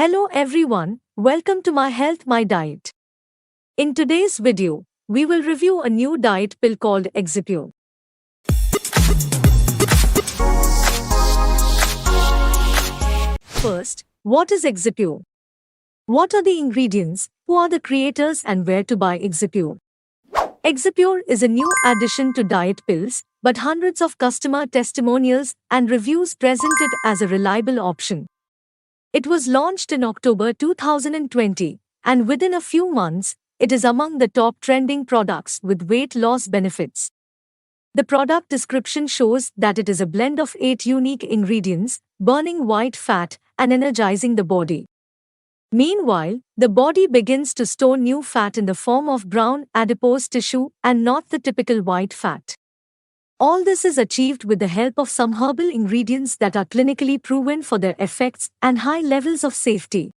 Hello everyone, welcome to My Health My Diet. In today's video, we will review a new diet pill called Exipure. First, what is Exipure? What are the ingredients, who are the creators and where to buy Exipure? Exipure is a new addition to diet pills, but hundreds of customer testimonials and reviews present it as a reliable option. It was launched in October 2020, and within a few months, it is among the top trending products with weight loss benefits. The product description shows that it is a blend of 8 unique ingredients, burning white fat and energizing the body. Meanwhile, the body begins to store new fat in the form of brown adipose tissue and not the typical white fat. All this is achieved with the help of some herbal ingredients that are clinically proven for their effects and high levels of safety.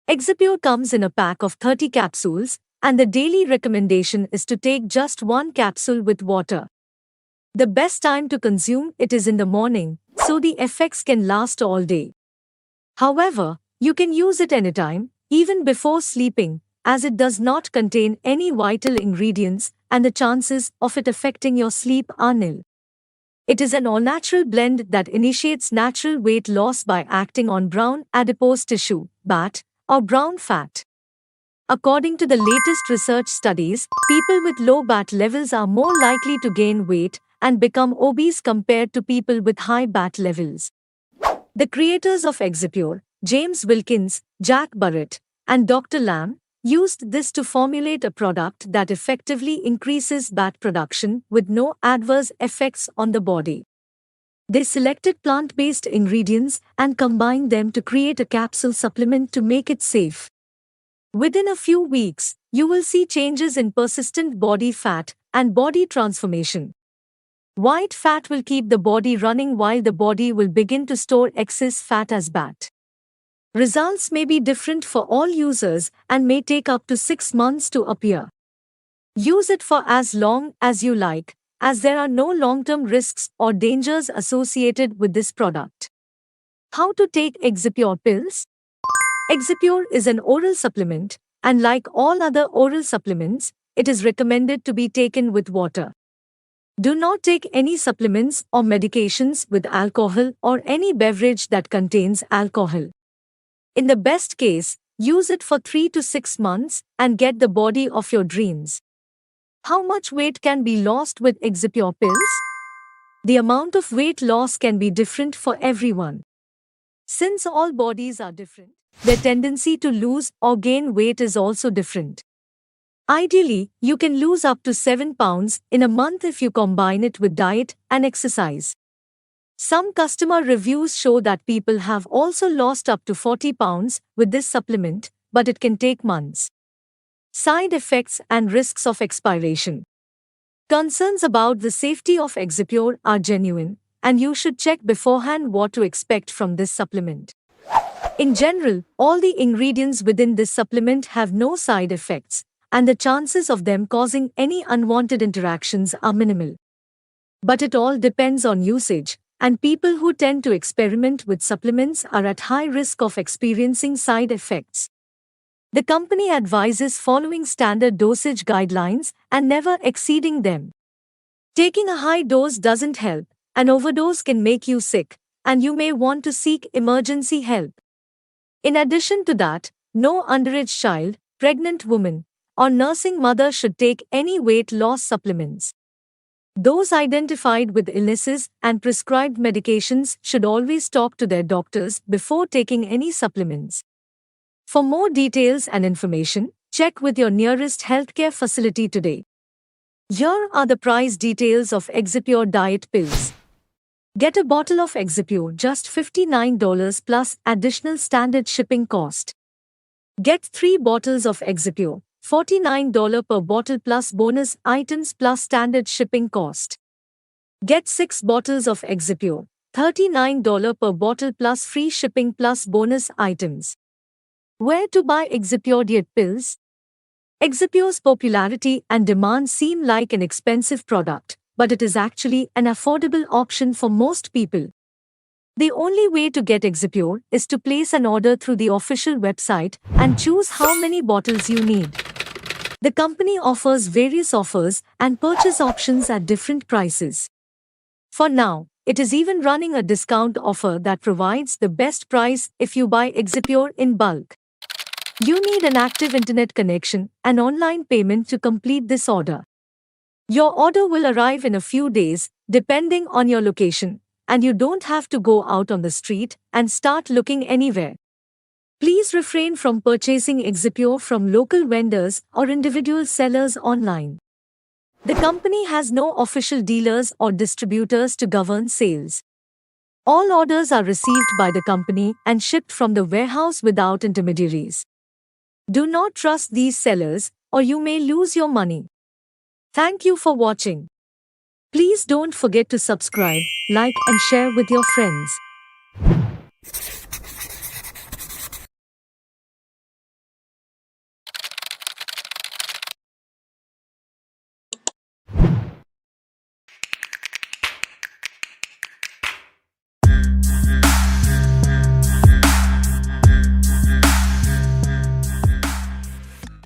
Exipure comes in a pack of 30 capsules, and the daily recommendation is to take just one capsule with water. The best time to consume it is in the morning, so the effects can last all day. However, you can use it anytime, even before sleeping, as it does not contain any vital ingredients and the chances of it affecting your sleep are nil. It is an all-natural blend that initiates natural weight loss by acting on brown adipose tissue, BAT, or brown fat. According to the latest research studies, people with low BAT levels are more likely to gain weight and become obese compared to people with high BAT levels. The creators of Exipure, James Wilkins, Jack Burrett, and Dr. Lamb, used this to formulate a product that effectively increases BAT production with no adverse effects on the body. They selected plant-based ingredients and combined them to create a capsule supplement to make it safe. Within a few weeks, you will see changes in persistent body fat and body transformation. White fat will keep the body running while the body will begin to store excess fat as BAT. Results may be different for all users and may take up to 6 months to appear. Use it for as long as you like, as there are no long-term risks or dangers associated with this product. How to take Exipure pills? Exipure is an oral supplement, and like all other oral supplements, it is recommended to be taken with water. Do not take any supplements or medications with alcohol or any beverage that contains alcohol. In the best case, use it for 3 to 6 months and get the body of your dreams. How much weight can be lost with Exipure pills? The amount of weight loss can be different for everyone. Since all bodies are different, their tendency to lose or gain weight is also different. Ideally, you can lose up to 7 pounds in a month if you combine it with diet and exercise. Some customer reviews show that people have also lost up to 40 pounds with this supplement, but it can take months. Side effects and risks of expiration. Concerns about the safety of Exipure are genuine, and you should check beforehand what to expect from this supplement. In general, all the ingredients within this supplement have no side effects, and the chances of them causing any unwanted interactions are minimal. But it all depends on usage, and people who tend to experiment with supplements are at high risk of experiencing side effects. The company advises following standard dosage guidelines and never exceeding them. Taking a high dose doesn't help, an overdose can make you sick, and you may want to seek emergency help. In addition to that, no underage child, pregnant woman, or nursing mother should take any weight loss supplements. Those identified with illnesses and prescribed medications should always talk to their doctors before taking any supplements. For more details and information, check with your nearest healthcare facility today. Here are the price details of Exipure diet pills. Get a bottle of Exipure just $59 plus additional standard shipping cost. Get 3 bottles of Exipure, $49 per bottle plus bonus items plus standard shipping cost. Get 6 bottles of Exipure, $39 per bottle plus free shipping plus bonus items. Where to buy Exipure diet pills? Exipure's popularity and demand seem like an expensive product, but it is actually an affordable option for most people. The only way to get Exipure is to place an order through the official website and choose how many bottles you need. The company offers various offers and purchase options at different prices. For now, it is even running a discount offer that provides the best price if you buy Exipure in bulk. You need an active internet connection and online payment to complete this order. Your order will arrive in a few days, depending on your location, and you don't have to go out on the street and start looking anywhere. Please refrain from purchasing Exipure from local vendors or individual sellers online. The company has no official dealers or distributors to govern sales. All orders are received by the company and shipped from the warehouse without intermediaries. Do not trust these sellers, or you may lose your money. Thank you for watching. Please don't forget to subscribe, like and share with your friends.